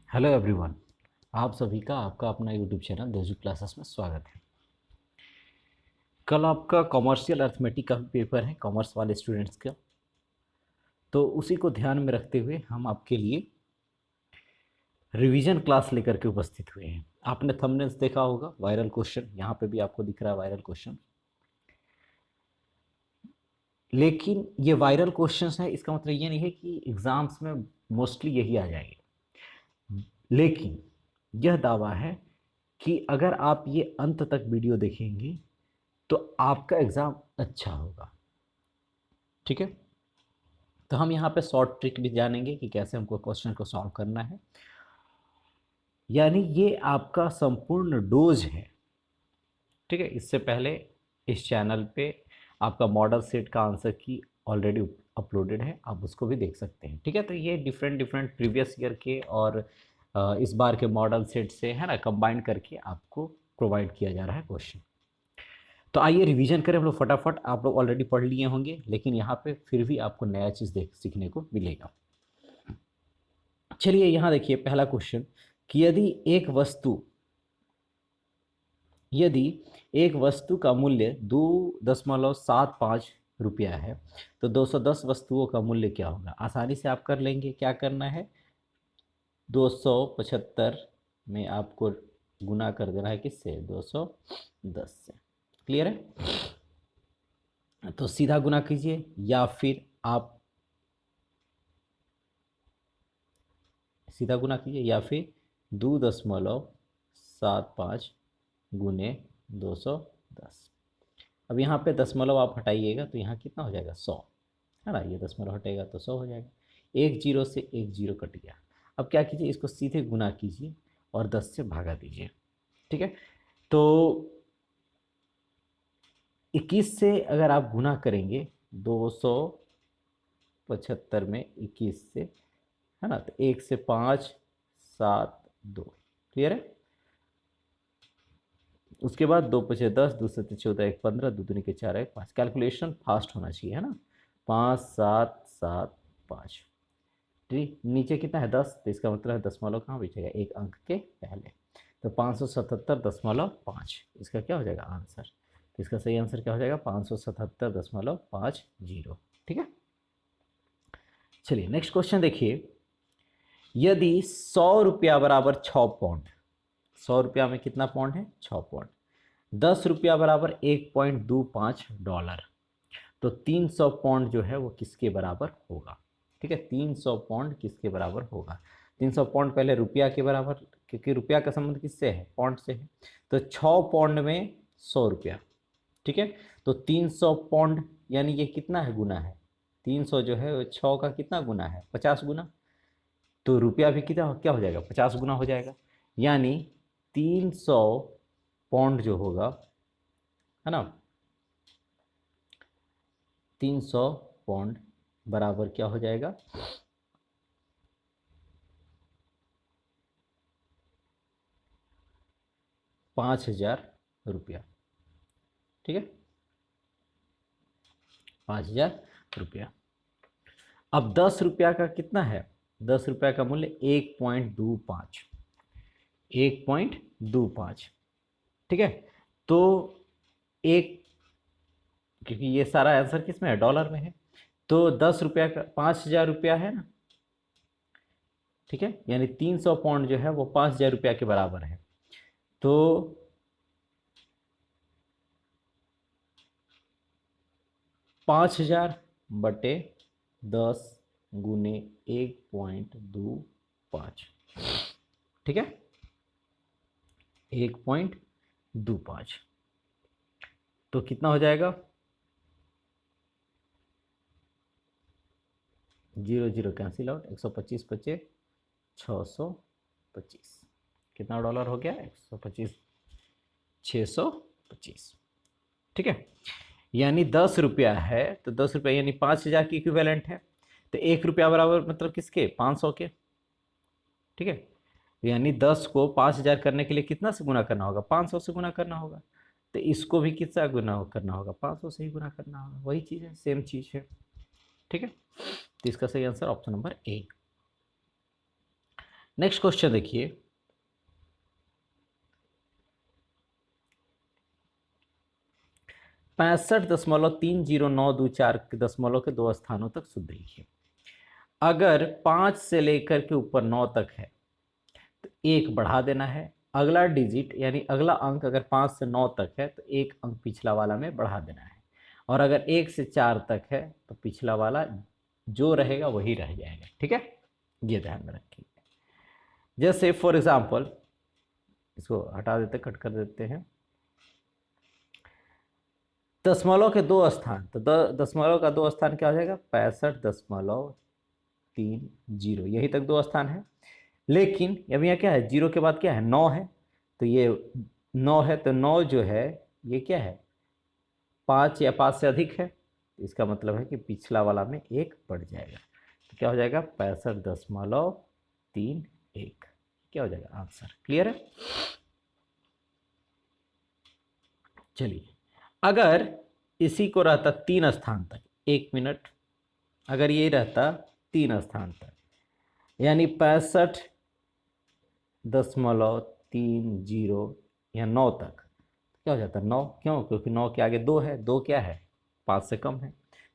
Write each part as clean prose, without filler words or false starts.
Hello everyone. आप सभी का आपका अपना यूट्यूब चैनल देजू क्लासेस में स्वागत है। कल आपका कॉमर्शियल अर्थमेटिक का भी पेपर है कॉमर्स वाले स्टूडेंट्स का, तो उसी को ध्यान में रखते हुए हम आपके लिए रिवीजन क्लास लेकर के उपस्थित हुए हैं। आपने थंबनेल्स देखा होगा, वायरल क्वेश्चन यहाँ पे भी आपको दिख रहा है वायरल क्वेश्चन। लेकिन ये वायरल क्वेश्चंस है, इसका मतलब ये नहीं है कि एग्ज़ाम्स में मोस्टली यही आ जाएंगे। लेकिन यह दावा है कि अगर आप ये अंत तक वीडियो देखेंगे तो आपका एग्ज़ाम अच्छा होगा। ठीक है, तो हम यहाँ पे शॉर्ट ट्रिक भी जानेंगे कि कैसे हमको क्वेश्चन को सॉल्व करना है। यानी ये आपका संपूर्ण डोज है। ठीक है, इससे पहले इस चैनल पे आपका मॉडल सेट का आंसर की ऑलरेडी अपलोडेड है, आप उसको भी देख सकते हैं। ठीक है, तो ये डिफरेंट डिफरेंट प्रीवियस ईयर के और इस बार के मॉडल सेट से है ना कंबाइन करके आपको प्रोवाइड किया जा रहा है क्वेश्चन। तो आइए रिवीजन करें हम लोग फटाफट। आप लोग ऑलरेडी पढ़ लिए होंगे, लेकिन यहाँ पे फिर भी आपको नया चीज़ देख सीखने को मिलेगा। चलिए यहाँ देखिए पहला क्वेश्चन कि यदि एक वस्तु का मूल्य 2.75 रुपया है तो 210 वस्तुओं का मूल्य क्या होगा। आसानी से आप कर लेंगे। क्या करना है, 275 में आपको गुना कर देना है किससे, 210 से। क्लियर है, तो सीधा गुना कीजिए या फिर आप सीधा गुना कीजिए या फिर 2.75 गुने 210। अब यहाँ पे दशमलव आप हटाइएगा तो यहाँ कितना हो जाएगा, 100 है ना। ये दशमलव हटेगा तो 100 हो जाएगा। एक जीरो से एक जीरो कट गया। अब क्या कीजिए, इसको सीधे गुना कीजिए और 10 से भागा दीजिए। ठीक है, तो 21 से अगर आप गुना करेंगे 275 में 21 से, है ना, तो 1 से 5 7 2। क्लियर है, उसके बाद 2 पचे 10, 2 सत्ते 14, 1 15, 2 दूनी के 4, 1 5। कैलकुलेशन फास्ट होना चाहिए, है ना। 5 7 7 5। ठीक, नीचे कितना है 10, तो इसका मतलब है दशमलव कहाँ बैठेगा, एक अंक के पहले। तो 577.5 इसका क्या हो जाएगा आंसर। तो इसका सही आंसर क्या हो जाएगा, 577.50। ठीक है, चलिए नेक्स्ट क्वेश्चन देखिए। यदि 100 रुपया बराबर 6 पौंड, 100 रुपया में कितना पौंड है, 6 पौंड। 10 रुपया बराबर $1.25, तो 300 पौंड जो है वो किसके बराबर होगा। ठीक है, 300 पौंड किसके बराबर होगा। 300 पौंड पहले रुपया के बराबर, क्योंकि रुपया का संबंध किससे है, पौंड से है। तो 6 पौंड में 100 रुपया। ठीक है, तो 300 पौंड यानी ये कितना है, गुना है। 300 जो है वो 6 का कितना गुना है, 50 गुना। तो रुपया भी कितना क्या हो जाएगा, 50 गुना हो जाएगा। यानी 300 पौंड जो होगा, है ना, 300 पौंड बराबर क्या हो जाएगा, 5,000 रुपया। ठीक है, 5,000 रुपया। अब 10 रुपया का कितना है, 10 रुपया का मूल्य 1.25, 1.25। ठीक है, तो एक, क्योंकि ये सारा आंसर किस में है, डॉलर में है, तो 10 रुपया का 5,000 रुपया है ना। ठीक है, यानी 300 पौंड जो है वो 5,000 रुपया के बराबर है। तो 5,000/10 गुने 1.25। ठीक है, 1.25 तो कितना हो जाएगा, 0 0 कैंसिल आउट, 125 बचे 625। कितना डॉलर हो गया, 125 625। ठीक है, यानी 10 रुपया है तो 10 रुपया यानी 5,000 की इक्विवेलेंट है। तो 1 रुपया बराबर मतलब किसके, 500 के। ठीक है, यानी 10 को 5,000 करने के लिए कितना से गुना करना होगा, 500 से गुना करना होगा। तो इसको भी कितना गुना करना होगा, 500 से ही गुना करना होगा। वही चीज़ है, सेम चीज़ है। ठीक है, तो इसका सही answer option number A. Next question देखिए, पैंसठ दशमलव 30924 दशमलव के दो स्थानों तक शुद्ध लिखिए। अगर 5 से लेकर के ऊपर 9 तक है तो एक बढ़ा देना है, अगला डिजिट यानी अगला अंक अगर 5 से 9 तक है तो एक अंक पिछला वाला में बढ़ा देना है, और अगर 1 से 4 तक है तो पिछला वाला जो रहेगा वही रह जाएगा। ठीक है, ये ध्यान में रखिए। जैसे फॉर एग्जाम्पल, इसको हटा देते, कट कर देते हैं, दशमलव के दो स्थान, तो दशमलव का दो स्थान क्या हो जाएगा, 65.30, यही तक दो स्थान है। लेकिन अब यहाँ क्या है, जीरो के बाद क्या है, 9 है, तो ये 9 है, तो 9 जो है ये क्या है, 5 या 5 से अधिक है, तो इसका मतलब है कि पिछला वाला में एक बढ़ जाएगा, तो क्या हो जाएगा, 65.31, क्या हो जाएगा आंसर। क्लियर है। चलिए, अगर इसी को रहता 3 स्थान तक, 1 मिनट, अगर ये रहता 3 स्थान तक यानी 65.30 या 9 तक, क्या हो जाता 9, क्यों, क्योंकि 9 के आगे 2 है, 2 क्या है, 5 से कम है,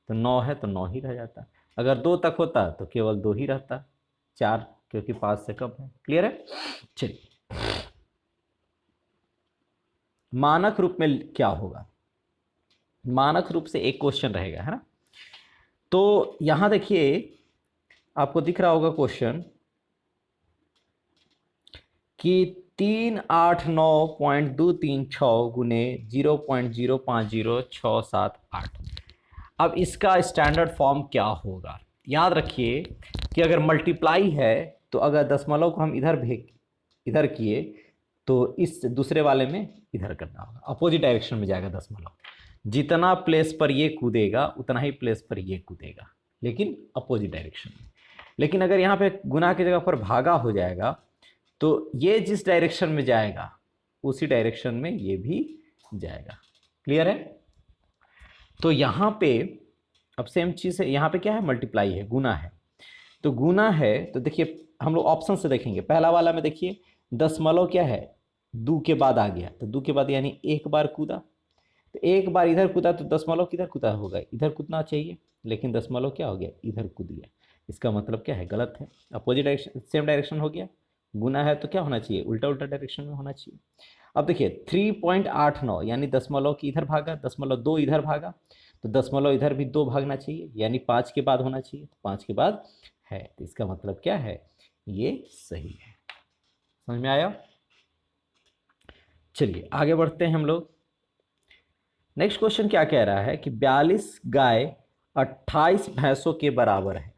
तो 9 है तो 9 ही रह जाता। अगर 2 तक होता तो केवल 2 ही रहता, 4 क्योंकि 5 से कम है। क्लियर है। चलिए, मानक रूप में क्या होगा, मानक रूप से एक क्वेश्चन रहेगा, है ना। तो यहां देखिए आपको दिख रहा होगा क्वेश्चन कि 389.236 गुने 0.050678। अब इसका स्टैंडर्ड फॉर्म क्या होगा, याद रखिए कि अगर मल्टीप्लाई है तो अगर दशमलव को हम इधर किए तो इस दूसरे वाले में इधर करना होगा, अपोजिट डायरेक्शन में जाएगा दशमलव, जितना प्लेस पर ये कूदेगा उतना ही प्लेस पर ये कूदेगा, लेकिन अपोजिट डायरेक्शन में। लेकिन अगर यहाँ पे गुना की जगह पर भागा हो जाएगा तो ये जिस डायरेक्शन में जाएगा उसी डायरेक्शन में ये भी जाएगा। क्लियर है। तो यहाँ पे अब सेम चीज़ है, यहाँ पे क्या है, मल्टीप्लाई है, गुना है, तो गुना है तो देखिए हम लोग ऑप्शन से देखेंगे। पहला वाला में देखिए दशमलव क्या है, 2 के बाद आ गया, तो 2 के बाद यानी एक बार कूदा, तो एक बार इधर कूदा तो दशमलव किधर कूदा होगा, इधर कूदना चाहिए, लेकिन दशमलव क्या हो गया, इधर कूद गया। इसका मतलब क्या है, गलत है, अपोजिट डायरेक्शन, सेम डायरेक्शन हो गया। गुना है तो क्या होना चाहिए, उल्टा उल्टा डायरेक्शन में होना चाहिए। अब देखिए 3.89 यानी दशमलव की इधर भागा, दशमलव 2 इधर भागा, तो दशमलव इधर भी 2 भागना चाहिए, यानी 5 के बाद होना चाहिए, तो 5 के बाद है, तो इसका मतलब क्या है, ये सही है। समझ में आया। चलिए आगे बढ़ते हैं हम लोग। नेक्स्ट क्वेश्चन क्या कह रहा है कि 42 गाय 28 भैंसों के बराबर है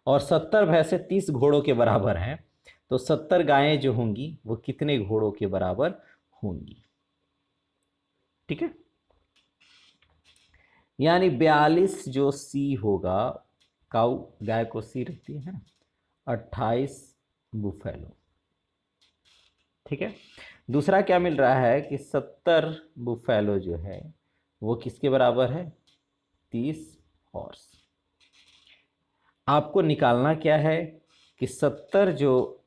और 70 भैंसे 30 घोड़ों के बराबर हैं, तो 70 गायें जो होंगी वो कितने घोड़ों के बराबर होंगी। ठीक है, यानी 42 जो सी होगा, काऊ गाय को सी रखती है ना, 28 बुफेलो। ठीक है, दूसरा क्या मिल रहा है कि 70 बुफेलो जो है वो किसके बराबर है, 30 हॉर्स। आपको निकालना क्या है कि 70 जो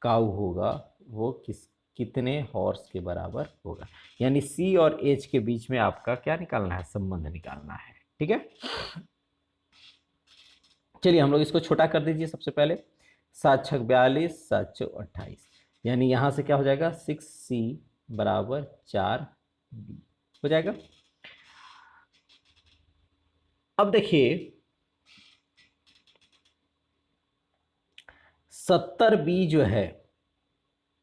काऊ होगा वो कितने हॉर्स के बराबर होगा, यानी सी और एच के बीच में आपका क्या निकालना है, संबंध निकालना है। ठीक है, चलिए हम लोग इसको छोटा कर दीजिए। सबसे पहले 7 छक 42, 7 चौ 28, यानी यहां से क्या हो जाएगा, 6C बराबर 4B हो जाएगा। अब देखिए 70B जो है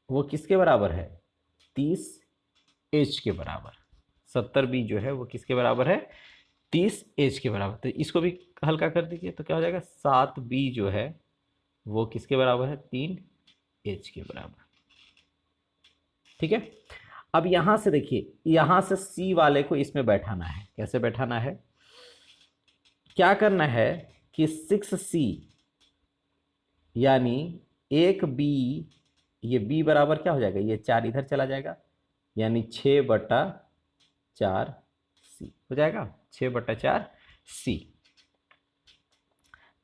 वो किसके बराबर है, 30H के बराबर। 70B जो है वो किसके बराबर है, 30H के बराबर। तो इसको भी हल्का कर दीजिए तो क्या हो जाएगा, 7B जो है वो किसके बराबर है, 3H के बराबर। ठीक है, अब यहां से देखिए, यहां से C वाले को इसमें बैठाना है। कैसे बैठाना है, क्या करना है कि 6C यानी 1B, ये B बराबर क्या हो जाएगा, ये 4 इधर चला जाएगा, यानी 6/4C हो जाएगा, 6/4C।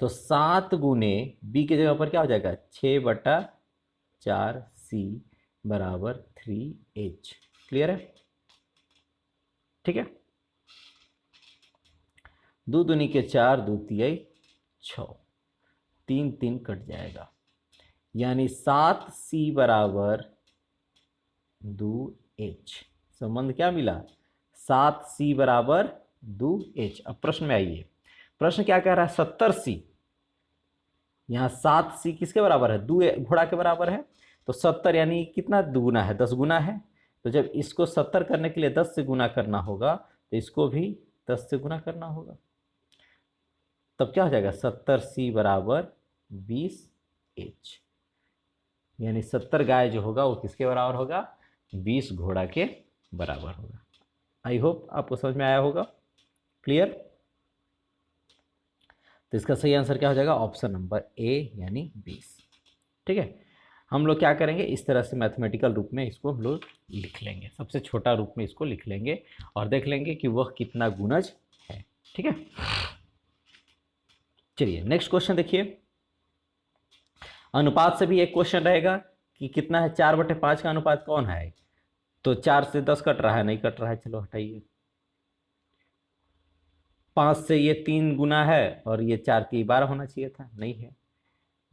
तो 7 गुने बी की जगह पर क्या हो जाएगा 6/4 सी बराबर 3H। क्लियर है? ठीक है, 2 दूनी के 4, 2 तिहाई 6, 3 3 कट जाएगा, यानी 7C बराबर 2H। संबंध क्या मिला? 7C बराबर 2H। अब प्रश्न में आइए, प्रश्न क्या कह रहा है? 70C। यहाँ 7C किसके बराबर है? 2 घोड़ा के बराबर है। तो 70 यानी कितना दुगुना है? 10 गुना है। तो जब इसको 70 करने के लिए 10 से गुना करना होगा, तो इसको भी 10 से गुना करना होगा। तब क्या हो जाएगा? 70C बराबर 20H, यानी 70 गाय जो होगा वो किसके बराबर होगा? 20 घोड़ा के बराबर होगा। आई होप आपको समझ में आया होगा। क्लियर? तो इसका सही आंसर क्या हो जाएगा? ऑप्शन नंबर ए यानी 20। ठीक है, हम लोग क्या करेंगे, इस तरह से मैथमेटिकल रूप में इसको हम लोग लिख लेंगे, सबसे छोटा रूप में इसको लिख लेंगे और देख लेंगे कि वह कितना गुणज है। ठीक है, चलिए नेक्स्ट क्वेश्चन देखिए। अनुपात से भी एक क्वेश्चन रहेगा कि कितना है 4/5 का अनुपात कौन है? तो 4 से 10 कट रहा है, नहीं कट रहा है, चलो हटाइए। 5 से ये 3 गुना है और ये 4 3 12 होना चाहिए था, नहीं है।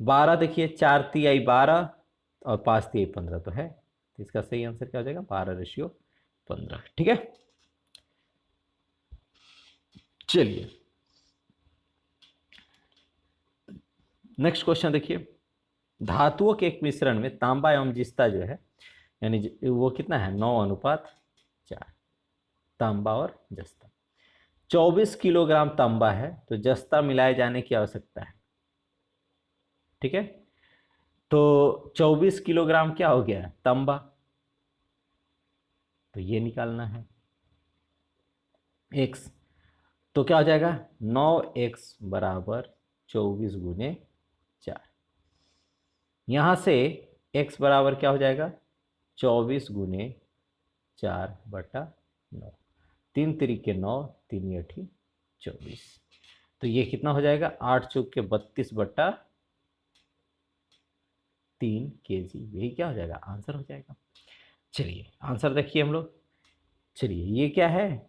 12 देखिए 4 3 12 और 5 3 15 तो है, तो इसका सही आंसर क्या हो जाएगा? 12:15। ठीक है, चलिए नेक्स्ट क्वेश्चन देखिए। धातुओं के एक मिश्रण में तांबा एवं जिस्ता जो है, यानी वो कितना है? 9:4। तांबा और जस्ता 24 किलोग्राम तांबा है, तो जस्ता मिलाए जाने की आवश्यकता है। ठीक है, तो 24 किलोग्राम क्या हो गया? तांबा। तो ये निकालना है x, तो क्या हो जाएगा? 9x बराबर 24 गुने 4। यहां से x बराबर क्या हो जाएगा? 24 गुने 4/9। 3 तिरिके 9, 3 8 24। तो ये कितना हो जाएगा? 8 चौक के 32/3 kg। यही क्या हो जाएगा? आंसर हो जाएगा। चलिए आंसर देखिए हम लोग। चलिए ये क्या है?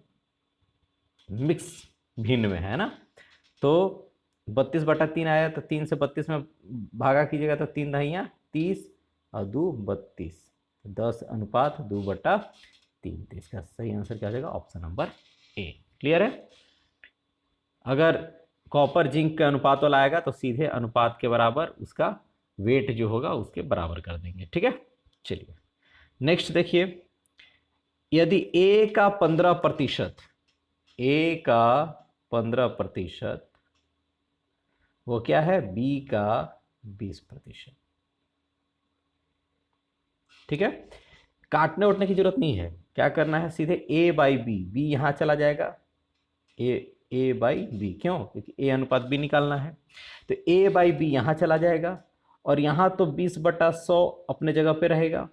मिक्स भिन्न में है ना, तो 32/3 आया, तो 3 से 32 में भागा कीजिएगा तो 3 दहिया 30 और 2 32, 10:2/3। तो इसका सही आंसर क्या हो जाएगा? Option number A. क्लियर है? अगर कॉपर जिंक का अनुपात वाला आएगा तो सीधे अनुपात के बराबर उसका वेट जो होगा उसके बराबर कर देंगे। ठीक है, चलिए नेक्स्ट देखिए। यदि ए का 15%, ए का 15%, वो क्या है? बी का 20%। ठीक है, काटने उठने की जरूरत नहीं है, क्या करना है? सीधे a बाई बी, बी यहां चला जाएगा, ए बाई बी। क्यों? क्योंकि ए अनुपात बी निकालना है, तो a बाई बी यहां चला जाएगा और यहां तो 20/100 अपने जगह पे रहेगा।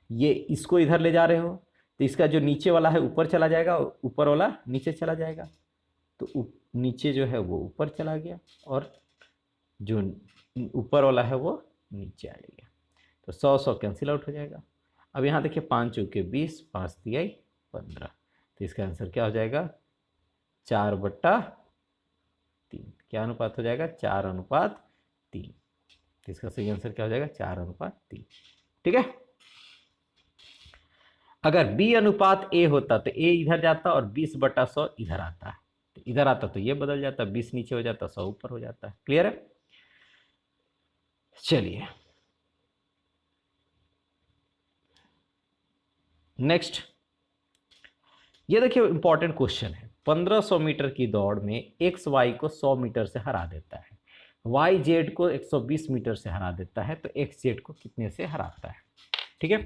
ये इसको इधर ले जा रहे हो तो इसका जो नीचे वाला है ऊपर चला जाएगा, ऊपर वाला नीचे चला जाएगा, तो नीचे जो है वो ऊपर चला गया और जो ऊपर वाला है वो नीचे आ जाएगा, तो 100 कैंसिल आउट हो जाएगा। अब यहाँ देखिए 5 चौके 20, 5 तिहाई 15, तो इसका आंसर क्या हो जाएगा? 4/3। क्या अनुपात हो जाएगा? 4:3। तो इसका सही आंसर क्या हो जाएगा? 4:3। ठीक है, अगर b अनुपात a होता तो a इधर जाता और 20/100 इधर आता है, तो इधर आता तो ये बदल जाता, 20 नीचे हो जाता, 100 ऊपर हो जाता है। क्लियर है? चलिए नेक्स्ट, ये देखिए इंपॉर्टेंट क्वेश्चन है। 1500 मीटर की दौड़ में एक्स वाई को 100 मीटर से हरा देता है, वाई जेड को 120 मीटर से हरा देता है, तो एक्स जेड को कितने से हराता है? ठीक है,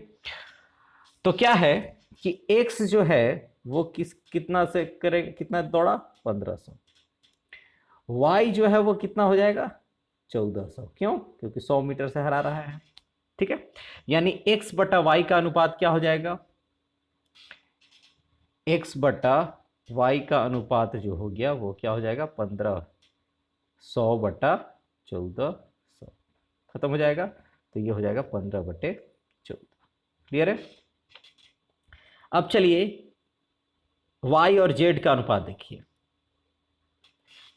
तो क्या है कि एक्स जो है वो कितना से करेगा? कितना दौड़ा? 1500। वाई जो है वो कितना हो जाएगा? 1400। क्यों? क्योंकि 100 मीटर से हरा रहा है। ठीक है, यानी x/y का अनुपात क्या हो जाएगा? x/y का अनुपात जो हो गया वो क्या हो जाएगा? 15 100/1400 खत्म हो जाएगा, तो ये हो जाएगा 15/14। क्लियर है? अब चलिए y और z का अनुपात देखिए।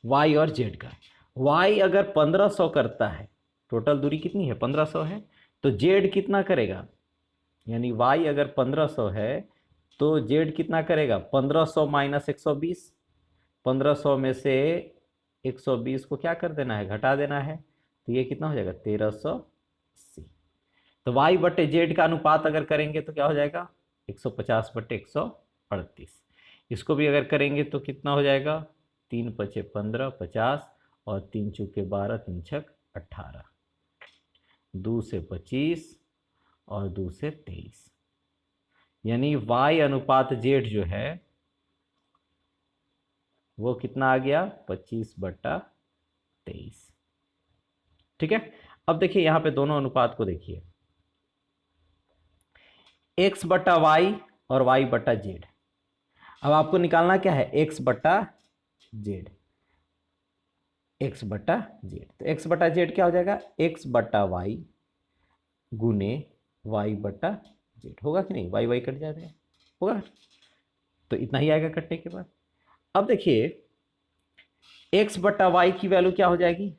y और z का, y अगर 1500 करता है, टोटल दूरी कितनी है 1500 है, तो z कितना करेगा, यानी y अगर 1500 है तो z कितना करेगा 1500 - 120, 1500 में से 120 को क्या कर देना है, घटा देना है, तो ये कितना हो जाएगा 1380। तो y/z का अनुपात अगर करेंगे तो क्या हो जाएगा 150/138। इसको भी अगर करेंगे तो कितना हो जाएगा 3 × 5 = 15, 50 और 3 × 2 = 12, 3 × 6 = 18, 2 से 25 और 2 से 23, यानी y अनुपात z जो है वो कितना आ गया 25/23। ठीक है? अब देखिए यहां पे दोनों अनुपात को देखिए, x/y और y/z। अब आपको निकालना क्या है x/z, x/z। तो x/z क्या हो जाएगा x/y गुने y/z, होगा कि नहीं, y कट जाएगा, होगा, तो इतना ही आएगा कटने के बाद। अब देखिए x/y की वैल्यू क्या हो जाएगी,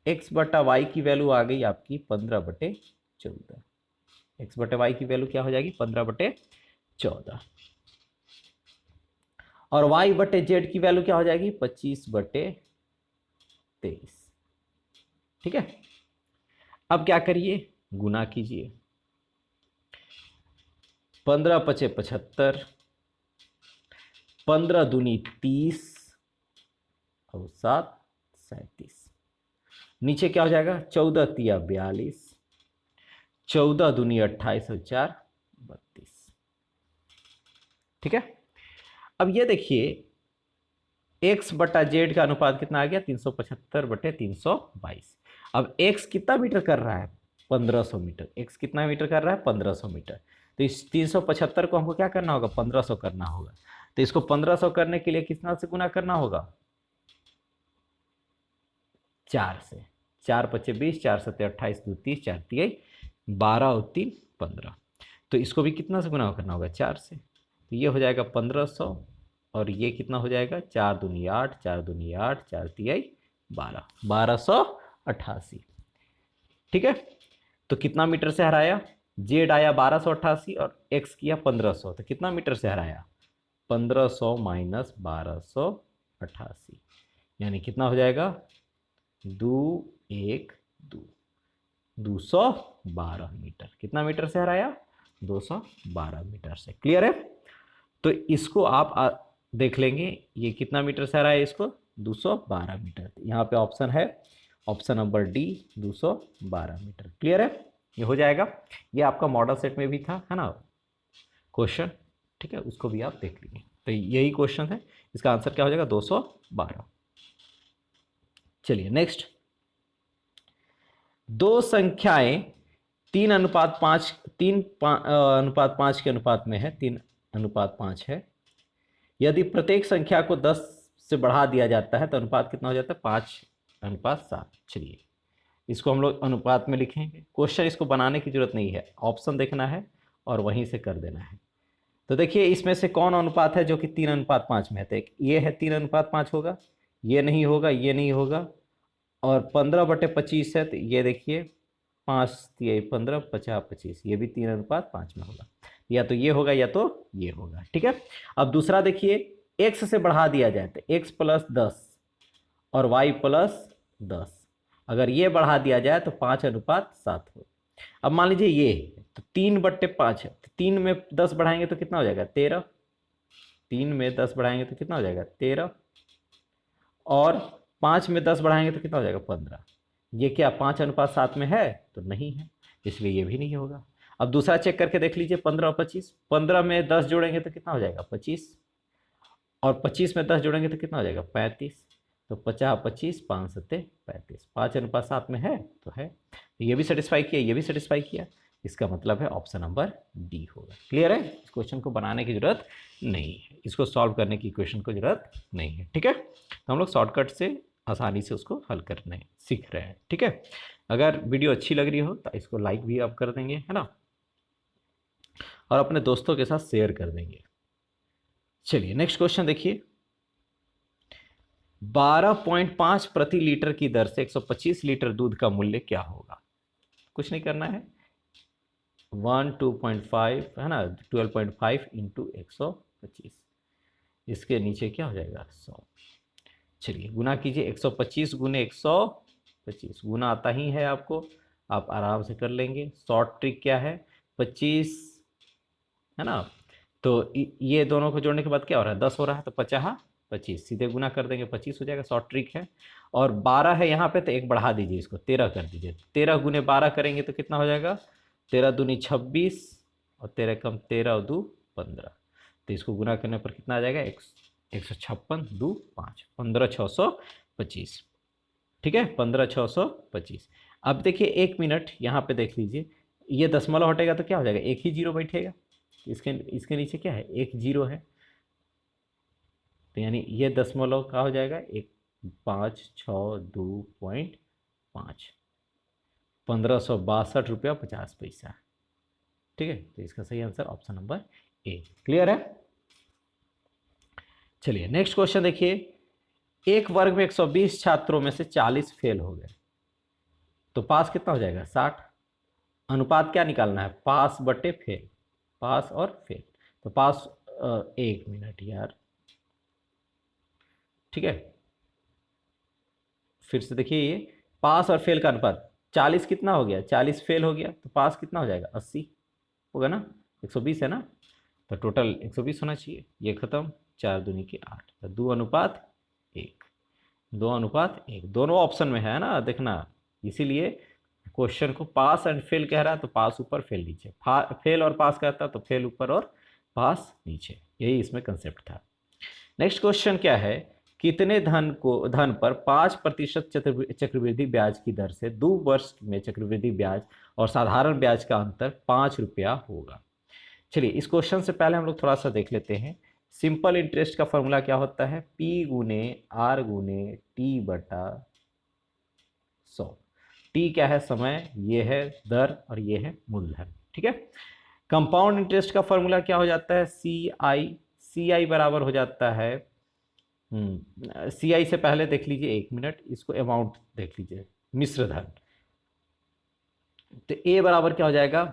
x/y की वैल्यू आ गई आपकी 15/14। x/y की वैल्यू क्या हो जाएगी 15/14, और y/z की वैल्यू क्या हो जाएगी 25/23। ठीक है? अब क्या करिए, गुना कीजिए, 15 × 5 = 75, 15 दूनी 30 और 7 37। नीचे क्या हो जाएगा 14 × 3 = 42, 14 दूनी 28 और 4 32। ठीक है? अब ये देखिए x/z का अनुपात कितना आ गया 375/322। अब x कितना मीटर कर रहा है 1500 मीटर, x कितना मीटर कर रहा है 1500 मीटर, तो इस 375 को हमको क्या करना होगा 1500 करना होगा, तो इसको 1500 करने के लिए कितना से गुना करना होगा 4 से, 4 × 5 = 20, 4 × 7 = 28, 2 30, 4 3 12 और 3 15, तो इसको भी कितना से गुना करना होगा 4 से, तो ये हो जाएगा 1500 और ये कितना हो जाएगा 4 दूनी 8, 4 दूनी 8, 4 3 12, 1288। ठीक है? तो कितना मीटर से हराया, जेड आया 1288 और एक्स किया 1500, तो कितना मीटर से हराया 1500 - 1288, यानी कितना हो जाएगा 212 मीटर। कितना मीटर से हराया 212 मीटर से। क्लियर है? तो इसको आप देख लेंगे ये कितना मीटर से हराया, इसको 212 मीटर। यहाँ पे ऑप्शन है, option number D 212 metre. Clear है? ये हो जाएगा। ये आपका मॉडल सेट में भी था, है ना क्वेश्चन, ठीक है, उसको भी आप देख लीजिए। तो यही क्वेश्चन है, इसका आंसर क्या हो जाएगा 212। चलिए नेक्स्ट, दो संख्याएं 3:5 3:5 के अनुपात में है, 3:5 है। यदि प्रत्येक संख्या को 10 से बढ़ा दिया जाता है तो अनुपात कितना हो जाता है 5:7। चलिए इसको हम लोग अनुपात में लिखेंगे। क्वेश्चन इसको बनाने की जरूरत नहीं है, ऑप्शन देखना है और वहीं से कर देना है। तो देखिए इसमें से कौन अनुपात है जो कि 3:5 में है, तो ये है 3:5 होगा, ये नहीं होगा, ये नहीं होगा, और 15/25 है, तो ये देखिए 5 × 15 50 25, ये भी 3:5 में होगा, या तो ये होगा या तो ये होगा। ठीक है? अब दूसरा देखिए, x से बढ़ा दिया जाए तो x + 10 और y + 10, अगर ये बढ़ा दिया जाए तो 5:7 हो। अब मान लीजिए ये तो 3/5 है, तो 3 में 10 बढ़ाएंगे तो कितना हो जाएगा 13, 3 में 10 बढ़ाएंगे तो कितना हो जाएगा 13, और 5 में 10 बढ़ाएंगे तो कितना हो जाएगा 15। ये क्या 5:7 में है? तो नहीं है, इसलिए ये भी नहीं होगा। अब दूसरा चेक करके देख लीजिए 15 और 25, 15 में 10 जोड़ेंगे तो कितना हो जाएगा 25, और 25 में 10 जोड़ेंगे तो कितना हो जाएगा 35, तो 50 25 5 7 35, 5:7 में है तो है। ये भी सेटिस्फाई किया, ये भी सेटिस्फाई किया, इसका मतलब है ऑप्शन नंबर डी होगा। क्लियर है? इस क्वेश्चन को बनाने की जरूरत नहीं है, इसको सॉल्व करने की क्वेश्चन को जरूरत नहीं है। ठीक है? तो हम लोग शॉर्टकट से आसानी से उसको हल करने सीख रहे हैं। ठीक है, अगर वीडियो अच्छी लग रही हो तो इसको लाइक भी आप कर देंगे, है ना, और अपने दोस्तों के साथ शेयर कर देंगे। चलिए नेक्स्ट क्वेश्चन देखिए। 12.5 प्रति लीटर की दर से 125 लीटर दूध का मूल्य क्या होगा? कुछ नहीं करना है, 2.5 है ना, 12.5 इंटू 125, इसके नीचे क्या हो जाएगा 100। चलिए गुना कीजिए, 125 गुने 125 गुना आता ही है आपको, आप आराम से कर लेंगे। शॉर्ट ट्रिक क्या है, 25 है ना, तो ये दोनों को जोड़ने के बाद क्या हो रहा है 10 हो रहा है, तो 50 25 सीधे गुना कर देंगे 25 हो जाएगा, शॉर्ट ट्रिक है। और 12 है यहाँ पे तो एक बढ़ा दीजिए, इसको 13 कर दीजिए, 13 गुने 12 करेंगे तो कितना हो जाएगा 13 दूनी 26 और 13 कम 13 और 2 15, तो इसको गुना करने पर कितना आ जाएगा 156 2 5 15,625। ठीक है 15,625। अब देखिए 1 मिनट यहाँ पे देख लीजिए, ये दशमलव हटेगा तो क्या हो जाएगा, एक ही जीरो बैठेगा, इसके नीचे क्या है एक जीरो है, तो यानी ये दशमलव का हो जाएगा 1562.5, 1562.50 रुपया। ठीक है, तो इसका सही answer option number A. Clear है? चलिए नेक्स्ट क्वेश्चन देखिए। एक वर्ग में 120 छात्रों में से 40 फेल हो गए, तो पास कितना हो जाएगा 60। अनुपात क्या निकालना है, पास बटे फेल, पास और फेल। तो पास 1 मिनट यार, ठीक है, फिर से देखिए ये पास और फेल का अनुपात 40 कितना हो गया, 40 फेल हो गया, तो पास कितना हो जाएगा 80 होगा ना, 120 है ना, तो टोटल 120 होना चाहिए। ये खत्म, 4 दूनी के 8, तो 2 अनुपात 1, 2 अनुपात 1 दोनों ऑप्शन में है ना, देखना, इसीलिए क्वेश्चन को पास एंड फेल कह रहा है तो पास ऊपर फेल नीचे, फेल और पास कहता तो फेल ऊपर और पास नीचे, यही इसमें कंसेप्ट था। नेक्स्ट क्वेश्चन क्या है, कितने धन पर 5% चक्रवृद्धि ब्याज की दर से 2 वर्ष में चक्रवृद्धि ब्याज और साधारण ब्याज का अंतर 5 रुपया होगा? चलिए इस क्वेश्चन से पहले हम लोग थोड़ा सा देख लेते हैं। सिंपल इंटरेस्ट का फॉर्मूला क्या होता है, पी गुने आर गुने टी बटा 100। टी क्या है, समय, ये है दर और ये है मूलधन। ठीक है, कंपाउंड इंटरेस्ट का फॉर्मूला क्या हो जाता है, सी आई बराबर हो जाता है, सी आई से पहले देख लीजिए 1 मिनट, इसको अमाउंट देख लीजिए, मिश्र धन, तो ए बराबर क्या हो जाएगा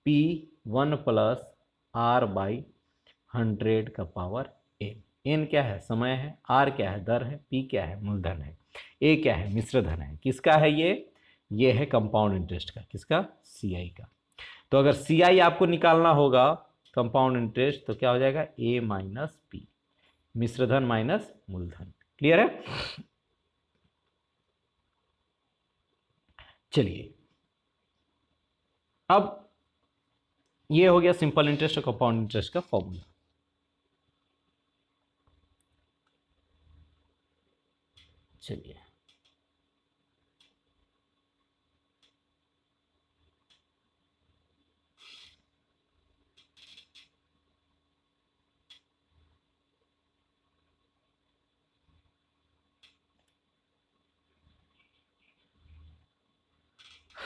पी 1 प्लस आर बाई 100 का पावर एन। एन क्या है, समय है, आर क्या है, दर है, पी क्या है, मूलधन है, ए क्या है, मिश्र धन है। किसका है ये है कंपाउंड इंटरेस्ट का, किसका, सी आई का। तो अगर सी आई आपको निकालना होगा कंपाउंड इंटरेस्ट, तो क्या हो जाएगा ए माइनस पी, मिश्रधन माइनस मूलधन। क्लियर है? चलिए अब ये हो गया सिंपल इंटरेस्ट और कंपाउंड इंटरेस्ट का फॉर्मूला। चलिए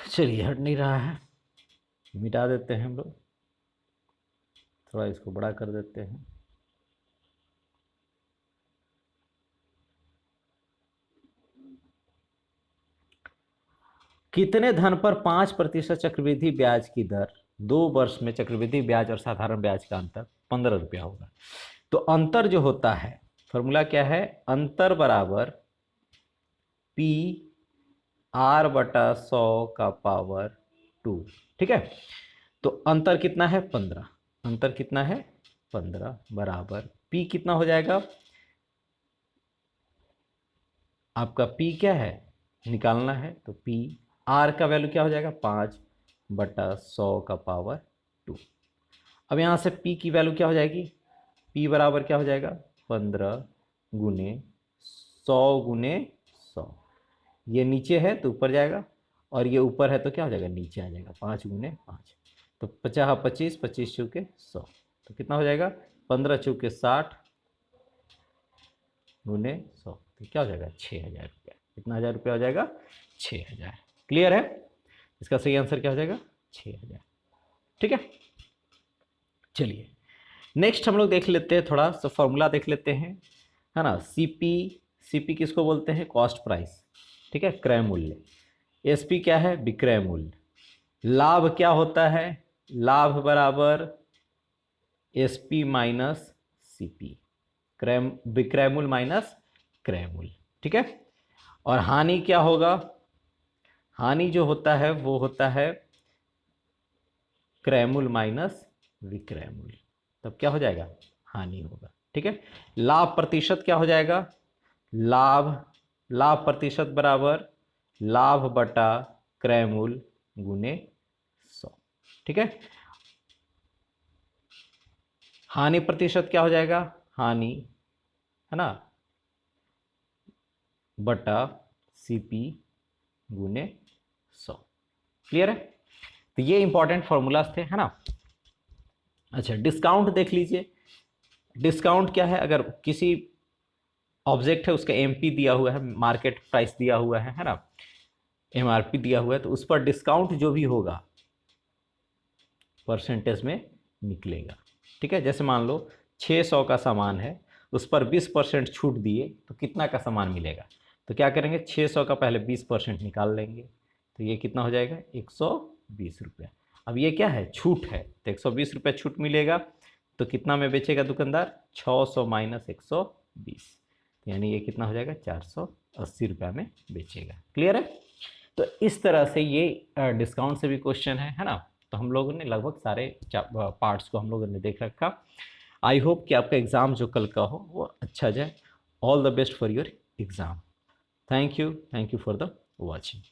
चलिए हट नहीं रहा है, मिटा देते हैं हम लोग, थोड़ा इसको बड़ा कर देते हैं। कितने धन पर 5% चक्रवृद्धि ब्याज की दर 2 वर्ष में चक्रवृद्धि ब्याज और साधारण ब्याज का अंतर 15 रुपया होगा? तो अंतर जो होता है, फॉर्मूला क्या है, अंतर बराबर पी आर बटा 100 का पावर 2। ठीक है, तो अंतर कितना है 15, अंतर कितना है 15 बराबर पी कितना हो जाएगा, आपका पी क्या है निकालना है, तो पी आर का वैल्यू क्या हो जाएगा 5 बटा 100 का पावर 2। अब यहाँ से पी की वैल्यू क्या हो जाएगी, पी बराबर क्या हो जाएगा 15 गुने 100 गुने 100, ये नीचे है तो ऊपर जाएगा और ये ऊपर है तो क्या हो जाएगा नीचे आ जाएगा, 5 गुने 5, तो 50 25 25 चौके 100, तो कितना हो जाएगा 15 चौके 60 गुने 100, तो क्या हो जाएगा 6,000 रुपया। कितना हज़ार रुपया हो जाएगा 6,000। क्लियर है? इसका सही आंसर क्या हो जाएगा 6,000। ठीक है, चलिए नेक्स्ट हम लोग देख लेते हैं, थोड़ा सा फॉर्मूला देख लेते हैं, है ना। सीपी किसको बोलते हैं? Cost price. ठीक है, क्रय मूल्य। एसपी क्या है? विक्रय मूल्य। लाभ क्या होता है? लाभ बराबर एसपी माइनस सीपी, क्रय विक्रय मूल्य माइनस क्रय मूल्य। ठीक है, और हानि क्या होगा? हानि जो होता है वो होता है क्रय मूल्य माइनस विक्रय मूल्य, तब क्या हो जाएगा? हानि होगा। ठीक है, लाभ प्रतिशत क्या हो जाएगा? लाभ प्रतिशत बराबर लाभ बटा क्रय मूल्य गुने 100। ठीक है, हानि प्रतिशत क्या हो जाएगा? हानि, है ना, बटा सीपी गुने 100। क्लियर है? तो ये इंपॉर्टेंट फॉर्मूलाज थे, है ना। अच्छा, डिस्काउंट देख लीजिए। डिस्काउंट क्या है? अगर किसी ऑब्जेक्ट है, उसका एमपी दिया हुआ है, मार्केट प्राइस दिया हुआ है ना, एमआरपी दिया हुआ है, तो उस पर डिस्काउंट जो भी होगा परसेंटेज में निकलेगा। ठीक है, जैसे मान लो 600 का सामान है, उस पर 20% छूट दिए तो कितना का सामान मिलेगा? तो क्या करेंगे, 600 का पहले 20% निकाल लेंगे, तो ये कितना हो जाएगा 120 रुपया। अब ये क्या है? छूट है, तो 120 रुपया छूट मिलेगा, तो कितना में बेचेगा दुकानदार? 600 माइनस 120, यानी ये कितना हो जाएगा 480 रुपया में बेचेगा। क्लियर है? तो इस तरह से ये डिस्काउंट से भी क्वेश्चन है ना। तो हम लोगों ने लगभग सारे पार्ट्स को हम लोगों ने देख रखा। आई होप कि आपका एग्ज़ाम जो कल का हो वो अच्छा जाए। All the best for your exam. Thank you for the watching.